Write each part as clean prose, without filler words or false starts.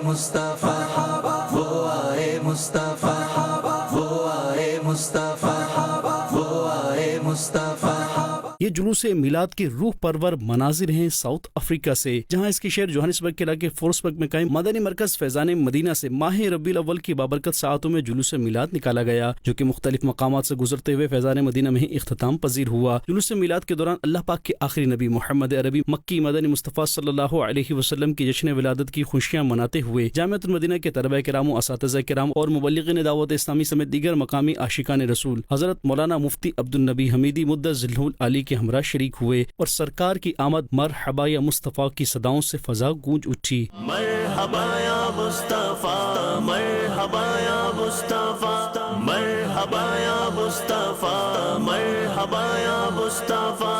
مصطفیٰ وہ آئے مصطفیٰ وہ آئے مصطفیٰ وہ آئے مصطفیٰ۔ یہ جلوس میلاد کے روح پرور مناظر ہیں ساؤتھ افریقہ سے، جہاں اس کی شہر جوہانسبرگ کے علاقے فورسبرگ میں قائم مدنی مرکز فیضان مدینہ سے ماہ ربیع الاول کی بابرکت ساعتوں میں جلوس میلاد نکالا گیا، جو کہ مختلف مقامات سے گزرتے ہوئے فیضان مدینہ میں ہی اختتام پذیر ہوا۔ جلوس میلاد کے دوران اللہ پاک کے آخری نبی محمد عربی مکی مدنی مصطفیٰ صلی اللہ علیہ وسلم کی جشن ولادت کی خوشیاں مناتے ہوئے جامعۃ المدینہ کے طلبہ کرام و اساتذہ کرام اور مبلغین دعوت اسلامی سمیت دیگر مقامی عاشقان رسول حضرت مولانا مفتی عبدالنبی حمیدی مدۃ ذلہ العالی کے ہمراہ شریک ہوئے اور سرکار کی آمد مرحبا یا مصطفیٰ کی صداؤں سے فضا گونج اٹھی۔ مرحبا یا مصطفیٰ مرحبا یا مصطفیٰ مرحبا یا مصطفیٰ مرحبا یا مصطفیٰ،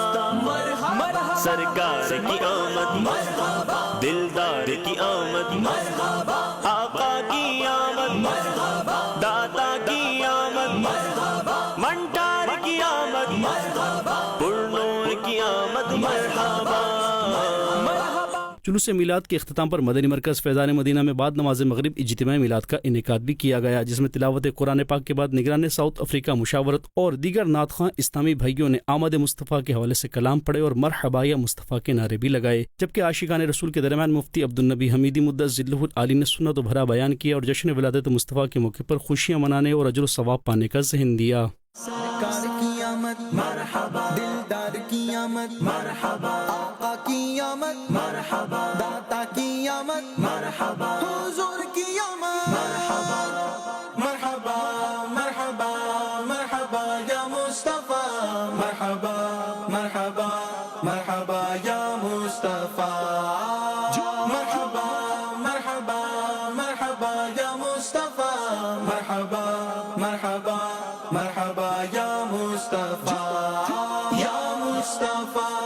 سرکار کی آمد دلدار کی آمد آقا کی آمد داتا کی آمد منٹار کی آمد پرنور کی آمد مرحبا۔ جلوس میلاد کے اختتام پر مدنی مرکز فیضان مدینہ میں بعد نماز مغرب اجتماعی میلاد کا انعقاد بھی کیا گیا، جس میں تلاوت قرآن پاک کے بعد نگران ساؤتھ افریقہ مشاورت اور دیگر نعت خواں اسلامی بھائیوں نے آمد مصطفیٰ کے حوالے سے کلام پڑھے اور مرحبا یا مصطفیٰ کے نعرے بھی لگائے، جبکہ عاشقان رسول کے درمیان مفتی عبدالنبی حمیدی مدۃ ذلہ العالی نے سنت و بھرا بیان کیا اور جشن ولادت مصطفیٰ کے موقع پر خوشیاں منانے اور اجر و ثواب پانے کا ذہن دیا۔ سرکار کی آمد مرحبا، دلدار کی آمد مرحبا، آقا کی آمد مرحبا، داتا کی آمد مرحبا، حضور کی آمد مرحبا مرحبا مرحبا مرحبا یا مصطفیٰ مرحبا مرحبا مرحبا یا مصطفیٰ مرحبا مرحبا مرحبا یا مصطفیٰ مرحبا مرحبا مرحبا یا مصطفیٰ یا مصطفیٰ